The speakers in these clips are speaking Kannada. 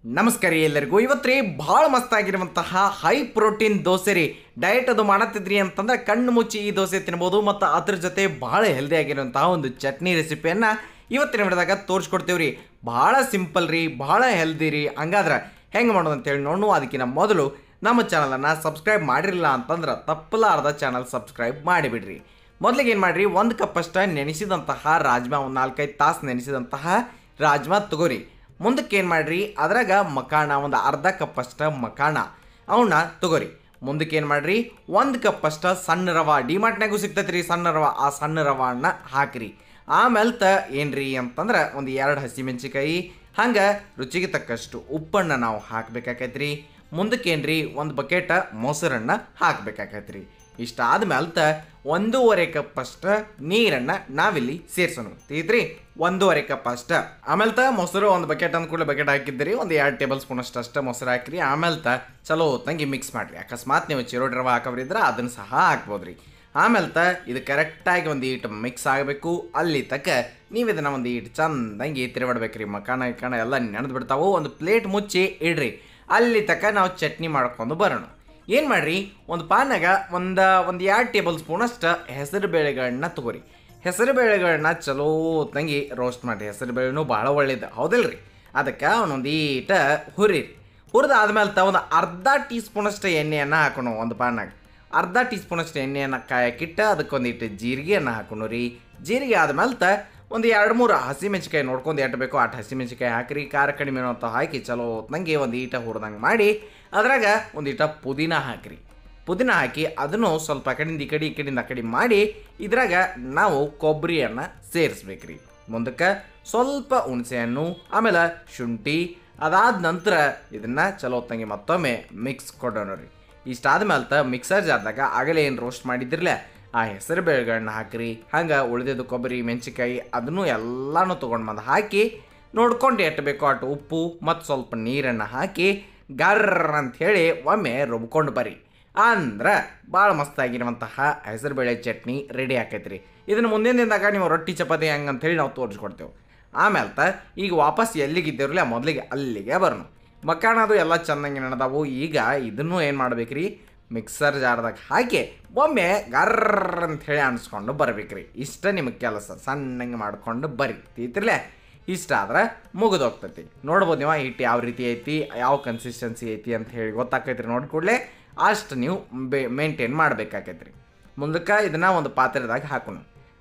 ನಮಸ್ಕಾರ ಎಲ್ಲರಿಗೂ. ಇವತ್ತು ರೀ ಭಾಳ ಮಸ್ತಾಗಿರುವಂತಹ ಹೈ ಪ್ರೋಟೀನ್ ದೋಸೆ ರೀ. ಡಯಟ್ ಅದು ಮಾಡತ್ತಿದ್ರಿ ಅಂತಂದ್ರೆ ಕಣ್ಣು ಮುಚ್ಚಿ ಈ ದೋಸೆ ತಿನ್ಬೋದು. ಮತ್ತು ಅದ್ರ ಜೊತೆ ಭಾಳ ಹೆಲ್ದಿ ಆಗಿರುವಂತಹ ಒಂದು ಚಟ್ನಿ ರೆಸಿಪಿಯನ್ನು ಇವತ್ತಿನ ವಿಡಿಯೋದಾಗ ತೋರಿಸ್ಕೊಡ್ತೀವಿ ರೀ. ಭಾಳ ಸಿಂಪಲ್ ರೀ, ಭಾಳ ಹೆಲ್ದಿ ರೀ. ಹಂಗಾದ್ರೆ ಹೆಂಗೆ ಮಾಡೋದು ಅಂತೇಳಿ ನೋಡೋಣ. ಅದಕ್ಕಿಂತ ಮೊದಲು ನಮ್ಮ ಚಾನಲನ್ನು ಸಬ್ಸ್ಕ್ರೈಬ್ ಮಾಡಿರಲಿಲ್ಲ ಅಂತಂದ್ರೆ ತಪ್ಪಲಾರ್ದ ಚಾನಲ್ ಸಬ್ಸ್ಕ್ರೈಬ್ ಮಾಡಿಬಿಡ್ರಿ. ಮೊದಲಿಗೆ ಏನು ಮಾಡಿರಿ, 1 ಕಪ್ ಅಷ್ಟು ನೆನೆಸಿದಂತಹ ರಾಜ್ಮಾ, ಒಂದು 4-5 ತಾಸು ನೆನೆಸಿದಂತಹ ರಾಜ್ಮಾ ತಗೋರಿ. ಮುಂದಕ್ಕೆ ಏನು ಮಾಡಿರಿ, ಅದ್ರಾಗ ಮಕಾಣ ಒಂದು ಅರ್ಧ ಕಪ್ ಅಷ್ಟು ಮಕಾಣ ಅವನ್ನ ತಗೋರಿ. ಮುಂದಕ್ಕೆ ಏನು ಮಾಡಿರಿ, 1 ಕಪ್ ಅಷ್ಟು ಸಣ್ಣ ರವೆ, ಡಿಮಾರ್ಟ್ನಾಗೂ ಸಿಗ್ತೈತೆ ರೀ ಸಣ್ಣ ರವೆ, ಆ ಸಣ್ಣ ರವನ್ನ ಹಾಕಿರಿ. ಆಮೇಲೆ ಏನ್ರಿ ಅಂತಂದ್ರೆ ಒಂದು 2 ಹಸಿಮೆಣ್ಸಿಕಾಯಿ, ಹಂಗೆ ರುಚಿಗೆ ತಕ್ಕಷ್ಟು ಉಪ್ಪನ್ನು ನಾವು ಹಾಕಬೇಕಾಕೈತ್ರಿ. ಮುಂದಕ್ಕೆ ಏನ್ರಿ, 1 ಬಕೆಟ್ ಮೊಸರನ್ನು ಹಾಕಬೇಕಾಕೈತ್ರಿ. ಇಷ್ಟ ಆದ್ಮೇಲೆ 1.5 ಕಪ್ ಅಷ್ಟು ನೀರನ್ನು ನಾವಿಲ್ಲಿ ಸೇರ್ಸೋಣ. ತಿಳಿದ್ರಿ, 1.5 ಕಪ್ ಅಷ್ಟು. ಆಮೇಲೆ ಮೊಸರು 1 ಬಕೆಟ್ ಅಂದ್ಕೂಡಲೇ ಬಕೆಟ್ ಹಾಕಿದ್ರಿ, ಒಂದು 2 ಟೇಬಲ್ ಸ್ಪೂನ್ ಅಷ್ಟು ಮೊಸರು ಹಾಕಿರಿ. ಆಮೇಲೆ ಚಲೋ ಹೊತ್ತಂಗೆ ಮಿಕ್ಸ್ ಮಾಡಿರಿ. ಅಕಸ್ಮಾತ್ ನೀವು ಚಿರೋಡಿ ರವೆ ಹಾಕೋರಿದ್ರೆ ಅದನ್ನು ಸಹ ಹಾಕ್ಬೋದ್ರಿ. ಆಮೇಲೆ ಇದು ಕರೆಕ್ಟಾಗಿ ಒಂದು ಈಟ್ ಮಿಕ್ಸ್ ಆಗಬೇಕು. ಅಲ್ಲಿ ತಕ್ಕ ನೀವು ಇದನ್ನು ಒಂದು ಈಟ್ ಚಂದಂಗೆ ತಿರುಗಾಡ್ಬೇಕ್ರಿ. ಮಕಾನ ಎಲ್ಲ ನೆನೆದು ಬಿಡ್ತಾವು. ಒಂದು ಪ್ಲೇಟ್ ಮುಚ್ಚಿ ಇಡ್ರಿ. ಅಲ್ಲಿ ತಕ್ಕ ನಾವು ಚಟ್ನಿ ಮಾಡ್ಕೊಂಡು ಬರೋಣ. ಏನು ಮಾಡಿರಿ, ಒಂದು ಪಾನಾಗ ಒಂದು 2 ಟೇಬಲ್ ಸ್ಪೂನ್ ಅಷ್ಟು ಹೆಸರು ಬೇಳೆಗಳನ್ನ ತಗೋರಿ. ಹೆಸರು ಬೇಳೆಗಳನ್ನ ಚಲೋ ತಂಗಿ ರೋಸ್ಟ್ ಮಾಡಿರಿ. ಹೆಸರು ಬೇಳೆನೂ ಭಾಳ ಒಳ್ಳೇದು, ಹೌದಿಲ್ರಿ? ಅದಕ್ಕೆ ಅವನೊಂದು ಈಟ ಹುರಿರಿ. ಹುರಿದಾದ್ಮೇಲೆ ಒಂದು ಅರ್ಧ ಟೀ ಸ್ಪೂನಷ್ಟು ಎಣ್ಣೆಯನ್ನು ಹಾಕೋಣ. ಒಂದು ಪಾನಾಗ ಅರ್ಧ ಟೀ ಸ್ಪೂನಷ್ಟು ಎಣ್ಣೆಯನ್ನು ಕಾಯಕ್ಕಿಟ್ಟು ಅದಕ್ಕೊಂದಿಟ್ಟು ಜೀರಿಗೆಯನ್ನು ಹಾಕೋಣ ರೀ. ಜೀರಿಗೆ ಆದ್ಮೇಲೆ ಒಂದು 2-3 ಹಸಿಮೆಣ್ಸಿಕಾಯಿ ನೋಡ್ಕೊಂಡು ಎಷ್ಟು ಬೇಕೋ ಅಷ್ಟು ಹಸಿಮೆಣ್ಸಿಕಾಯಿ ಹಾಕಿರಿ. ಖಾರ ಕಡಿಮೆ ಅಂತ ಹಾಕಿ ಚಲೋ ಹೊತ್ನಂಗೆ ಒಂದು ಈಟ ಹುರಿದಂಗೆ ಮಾಡಿ ಅದ್ರಾಗ ಒಂದೀಟ ಪುದೀನ ಹಾಕಿರಿ. ಪುದೀನ ಹಾಕಿ ಅದನ್ನು ಸ್ವಲ್ಪ ಕಡೆಯಿಂದ ಈ ಕಡೆ ಮಾಡಿ ಇದ್ರಾಗ ನಾವು ಕೊಬ್ಬರಿಯನ್ನು ಸೇರಿಸ್ಬೇಕ್ರಿ. ಮುಂದಕ್ಕೆ ಸ್ವಲ್ಪ ಹುಣಸೆಹಣ್ಣು, ಆಮೇಲೆ ಶುಂಠಿ, ಅದಾದ ನಂತರ ಇದನ್ನು ಚಲೋ ಹೊತ್ತಂಗೆ ಮತ್ತೊಮ್ಮೆ ಮಿಕ್ಸ್ ಕೊಡೋಣ ರೀ. ಇಷ್ಟಾದ್ಮೇಲೆ ಮಿಕ್ಸರ್ ಜಾರ್ದಾಗ ಆಗಲೇ ಏನು ರೋಸ್ಟ್ ಮಾಡಿದ್ರಲ್ಲ ಆ ಹೆಸರು ಬೇಳೆಗಳನ್ನ ಹಾಕಿರಿ. ಹಂಗೆ ಉಳಿದಿದ್ದು ಕೊಬ್ಬರಿ, ಮೆಣಸಿಕಾಯಿ ಅದನ್ನು ಎಲ್ಲನೂ ತೊಗೊಂಡು ಬಂದು ಹಾಕಿ ನೋಡ್ಕೊಂಡು ಎಷ್ಟು ಬೇಕೋ ಅಷ್ಟು ಉಪ್ಪು ಮತ್ತು ಸ್ವಲ್ಪ ನೀರನ್ನು ಹಾಕಿ ಗರ್ರ ಅಂಥೇಳಿ ಒಮ್ಮೆ ರುಬ್ಕೊಂಡು ಬರ್ರಿ. ಅಂದ್ರೆ ಭಾಳ ಮಸ್ತಾಗಿರುವಂತಹ ಹೆಸರುಬೇಳೆ ಚಟ್ನಿ ರೆಡಿ ಆಕೈತ್ರಿ. ಇದನ್ನು ಮುಂದಿನ ದಿನದಾಗ ನೀವು ರೊಟ್ಟಿ ಚಪಾತಿ ಹೆಂಗೆ ಅಂಥೇಳಿ ನಾವು ತೋರಿಸ್ಕೊಡ್ತೇವೆ. ಆಮೇಲೆ ಈಗ ವಾಪಸ್ ಎಲ್ಲಿಗಿದ್ದೇವ್ರಲ್ಲ ಮೊದಲಿಗೆ ಅಲ್ಲಿಗೆ ಬರೋಣ. ಮಕಾಣದು ಎಲ್ಲ ಚೆನ್ನಾಗಿ ನಡೆದಾವು. ಈಗ ಇದನ್ನು ಏನು ಮಾಡ್ಬೇಕ್ರಿ, ಮಿಕ್ಸರ್ ಜಾರ್ದಾಗ ಹಾಕಿ ಒಮ್ಮೆ ಗರ್ರ ಅಂಥೇಳಿ ಅನ್ಸ್ಕೊಂಡು ಬರ್ಬೇಕ್ರಿ. ಇಷ್ಟ ನಿಮಗೆ ಕೆಲಸ, ಸಣ್ಣಂಗೆ ಮಾಡ್ಕೊಂಡು ಬರ್ರಿ. ತೀತಿರ್ಲೆ ಇಷ್ಟ ಆದ್ರೆ ಮುಗಿದೋಗ್ತೈತಿ. ನೋಡ್ಬೋದು ನೀವು ಹಿಟ್ಟು ಯಾವ ರೀತಿ ಐತಿ, ಯಾವ ಕನ್ಸಿಸ್ಟೆನ್ಸಿ ಐತಿ ಅಂತ ಹೇಳಿ ಗೊತ್ತಾಕೈತ್ರಿ. ನೋಡ್ಕೊಡ್ಲೆ ಅಷ್ಟು ನೀವು ಮೇಂಟೈನ್ ಮಾಡ್ಬೇಕಾಕೈತ್ರಿ. ಮುಂದಕ್ಕೆ ಇದನ್ನು ಒಂದು ಪಾತ್ರೆದಾಗ ಹಾಕೋಣ.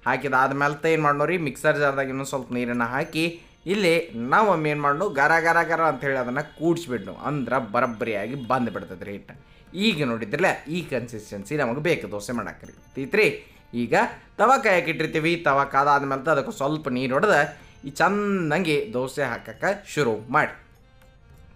ಹಾಕಿದಾದ್ಮೇಲೆ ಏನು ಮಾಡೋರಿ, ಮಿಕ್ಸರ್ ಜಾರ್ದಾಗ ಇನ್ನೊಂದು ಸ್ವಲ್ಪ ನೀರನ್ನು ಹಾಕಿ ಇಲ್ಲಿ ನಾವು ಒಮ್ಮೆ ಏನು ಮಾಡೋಣ, ಗರ ಗರ ಗರ ಅಂಥೇಳಿ ಅದನ್ನು ಕೂಡಿಸ್ಬಿಡ್ನು. ಅಂದ್ರೆ ಬರಬ್ಬರಿಯಾಗಿ ಬಂದು ಬಿಡ್ತೈತ್ರಿ ಹಿಟ್ಟು. ಈಗ ನೋಡಿದ್ರಲ್ಲ ಈ ಕನ್ಸಿಸ್ಟೆನ್ಸಿ ನಮಗೆ ಬೇಕು ದೋಸೆ ಮಾಡಾಕ್ರಿ. ತೀತ್ರಿ ಈಗ ತವಾ ಕಾಯಕ್ಕೆ ಇಟ್ಟಿರ್ತೀವಿ. ತವಾ ಕಾದಾದ್ಮೇಲೆ ಅದಕ್ಕೆ ಸ್ವಲ್ಪ ನೀರು ಹೊಡೆದು ಈ ಚಂದಂಗೆ ದೋಸೆ ಹಾಕಕ್ಕೆ ಶುರು ಮಾಡಿ.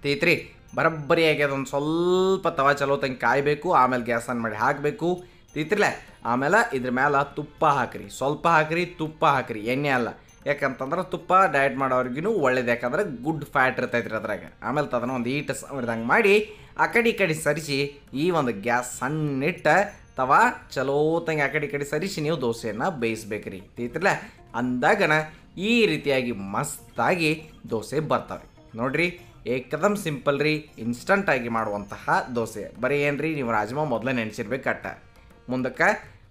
ತೀತ್ರಿ ಬರಬ್ಬರಿಯಾಗಿ ಅದೊಂದು ಸ್ವಲ್ಪ ತವಾ ಚಲೋ ತಂಗೆ ಕಾಯಬೇಕು. ಆಮೇಲೆ ಗ್ಯಾಸ್ ಆನ್ ಮಾಡಿ ಹಾಕಬೇಕು. ತೀತ್ರಿಲ್ಲ ಆಮೇಲೆ ಇದ್ರ ಮೇಲೆ ತುಪ್ಪ ಹಾಕಿರಿ. ಸ್ವಲ್ಪ ಹಾಕಿರಿ, ತುಪ್ಪ ಹಾಕಿರಿ, ಎಣ್ಣೆ ಅಲ್ಲ. ಯಾಕಂತಂದ್ರೆ ತುಪ್ಪ ಡಯಟ್ ಮಾಡೋರಿಗೂ ಒಳ್ಳೇದು, ಯಾಕಂದ್ರೆ ಗುಡ್ ಫ್ಯಾಟ್ ಇರ್ತೈತ್ರಿ ಅದ್ರಾಗ. ಆಮೇಲೆ ಅದನ್ನು ಒಂದು ಈಟ ಸವರ್ದಂಗೆ ಮಾಡಿ ಆ ಕಡೆ ಸರಿಸಿ ಈ ಒಂದು ಗ್ಯಾಸ್ ಸಣ್ಣಿಟ್ಟ ತವಾ ಚಲೋ ತಂಗೆ ಆ ಕಡೆ ಸರಿಸಿ ನೀವು ದೋಸೆಯನ್ನು ಬೇಯಿಸ್ಬೇಕ್ರಿ. ತೀತ್ರಲ್ಲ ಅಂದಾಗನ ಈ ರೀತಿಯಾಗಿ ಮಸ್ತಾಗಿ ದೋಸೆ ಬರ್ತಾವೆ ನೋಡ್ರಿ. ಏಕದಮ್ ಸಿಂಪಲ್ ರೀ, ಇನ್ಸ್ಟಂಟಾಗಿ ಮಾಡುವಂತಹ ದೋಸೆ. ಬರೀ ಏನ್ರಿ, ನೀವು ರಾಜ್ಮಾ ಮೊದಲೇ ನೆನೆಸಿರ್ಬೇಕು ಅಟ್ಟ. ಮುಂದಕ್ಕೆ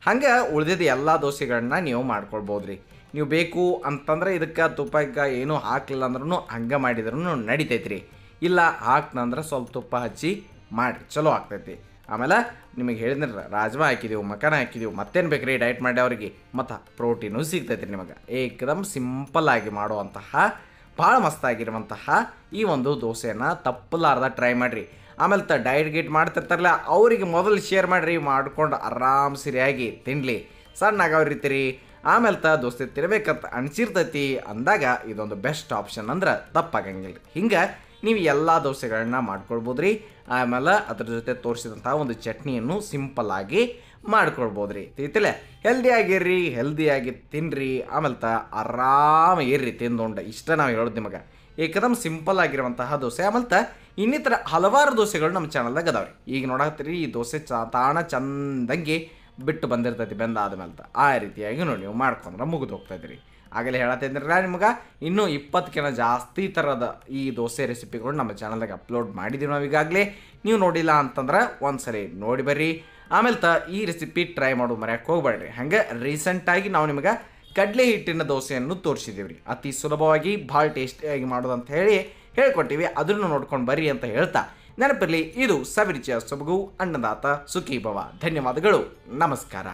ಹಂಗೆ ಉಳಿದಿದ್ದು ಎಲ್ಲ ದೋಸೆಗಳನ್ನ ನೀವು ಮಾಡ್ಕೊಳ್ಬೋದ್ರಿ. ನೀವು ಬೇಕು ಅಂತಂದ್ರೆ ಇದಕ್ಕೆ ತುಪ್ಪ ಏನೂ ಹಾಕ್ಲಿಲ್ಲ ಅಂದ್ರೂ ಹಂಗೆ ಮಾಡಿದ್ರೂ ನಡಿತೈತ್ರಿ. ಇಲ್ಲ ಹಾಕ್ನಂದ್ರೆ ಸ್ವಲ್ಪ ತುಪ್ಪ ಹಚ್ಚಿ ಮಾಡಿರಿ, ಚಲೋ ಆಗ್ತೈತಿ. ಆಮೇಲೆ ನಿಮಗೆ ಹೇಳಿದ್ರೆ ರಾಜ್ಮಾ ಹಾಕಿದೆವು, ಮಕಾನ ಹಾಕಿದೆವು, ಮತ್ತೇನು ಬೇಕ್ರಿ ಡಯಟ್ ಮಾಡಿ ಅವ್ರಿಗೆ, ಮತ್ತು ಪ್ರೋಟೀನು ಸಿಗ್ತೈತಿ ರೀ ನಿಮಗೆ. ಏಕದಮ್ ಸಿಂಪಲ್ಲಾಗಿ ಮಾಡುವಂತಹ ಭಾಳ ಮಸ್ತಾಗಿರುವಂತಹ ಈ ಒಂದು ದೋಸೆಯನ್ನು ತಪ್ಪಲಾರ್ದ ಟ್ರೈ ಮಾಡಿರಿ. ಆಮೇಲೆ ಡಯಟ್ ಗೀಟ್ ಮಾಡ್ತಿರ್ತಾರಲ್ಲ ಅವರಿಗೆ ಮೊದಲು ಶೇರ್ ಮಾಡಿರಿ, ಮಾಡ್ಕೊಂಡು ಆರಾಮ್ ಸರಿಯಾಗಿ ತಿನ್ನಲಿ, ಸಣ್ಣಾಗವ್ರಿತೀರಿ. ಆಮೇಲೆ ದೋಸೆ ತಿನ್ಬೇಕಂತ ಅನಿಸಿರ್ತೈತಿ ಅಂದಾಗ ಇದೊಂದು ಬೆಸ್ಟ್ ಆಪ್ಷನ್ ಅಂದ್ರೆ ತಪ್ಪಾಗಂಗಿಲ್ಲ ರೀ. ಹಿಂಗೆ ನೀವು ಎಲ್ಲ ದೋಸೆಗಳನ್ನ ಮಾಡ್ಕೊಳ್ಬೋದು ರೀ. ಆಮೇಲೆ ಅದ್ರ ಜೊತೆ ತೋರಿಸಿದಂಥ ಒಂದು ಚಟ್ನಿಯನ್ನು ಸಿಂಪಲ್ಲಾಗಿ ಮಾಡ್ಕೊಳ್ಬೋದು ರೀ. ತಿಳ್ತಿಲ್ಲ, ಹೆಲ್ದಿಯಾಗಿ ತಿನ್ನಿರಿ. ಆಮೇಲೆ ಆರಾಮ ಇರ್ರಿ ತಿಂದುಂಡು. ಇಷ್ಟ ನಾವು ಹೇಳೋದು ನಿಮಗೆ. ಏಕದಮ್ ಸಿಂಪಲ್ ಆಗಿರುವಂತಹ ದೋಸೆ. ಆಮೇಲೆ ಇನ್ನಿತರ ಹಲವಾರು ದೋಸೆಗಳು ನಮ್ಮ ಚಾನಲ್ದಾಗ ಅದಾವ್ರಿ. ಈಗ ನೋಡತ್ತೀರಿ ಈ ದೋಸೆ ತಾಣ ಚಂದಂಗೆ ಬಿಟ್ಟು ಬಂದಿರ್ತೈತಿ ಬೆಂದಾದ್ಮೇಲೆ. ಆ ರೀತಿಯಾಗಿ ನೋಡಿ ನೀವು ಮಾಡ್ಕೊಂಡ್ರೆ ಮುಗಿದು ಹೋಗ್ತೈತಿ ರೀ. ಆಗಲೇ ಹೇಳತ್ತಿದ್ರೆ ನಿಮ್ಗೆ ಇನ್ನೂ 20ಕ್ಕಿಂತ ಜಾಸ್ತಿ ಥರದ ಈ ದೋಸೆ ರೆಸಿಪಿಗಳು ನಮ್ಮ ಚಾನಲ್ದಾಗ ಅಪ್ಲೋಡ್ ಮಾಡಿದ್ದೀವಿ ನಾವು ಈಗಾಗಲೇ. ನೀವು ನೋಡಿಲ್ಲ ಅಂತಂದ್ರೆ ಒಂದ್ಸರಿ ನೋಡಿ ಬರ್ರಿ. ಆಮೇಲೆ ಈ ರೆಸಿಪಿ ಟ್ರೈ ಮಾಡೋದು ಮರ್ಯಾಕೆ ಹೋಗ್ಬೇಡ್ರಿ. ಹಾಗೆ ರೀಸೆಂಟಾಗಿ ನಾವು ನಿಮಗೆ ಕಡಲೆ ಹಿಟ್ಟಿನ ದೋಸೆಯನ್ನು ತೋರಿಸಿದ್ದೀವಿ ರೀ, ಅತಿ ಸುಲಭವಾಗಿ ಭಾಳ ಟೇಸ್ಟಿಯಾಗಿ ಮಾಡೋದು ಅಂತ ಹೇಳ್ಕೊಟ್ಟಿವಿ. ಅದನ್ನು ನೋಡ್ಕೊಂಡು ಬರ್ರಿ ಅಂತ ಹೇಳ್ತಾ ನೆನಪಿರಲಿ, ಇದು ಸವಿರುಚಿಯ ಸೊಬಗು ಅನ್ನದಾತ ಸುಖೀ ಭವ. ಧನ್ಯವಾದಗಳು, ನಮಸ್ಕಾರ.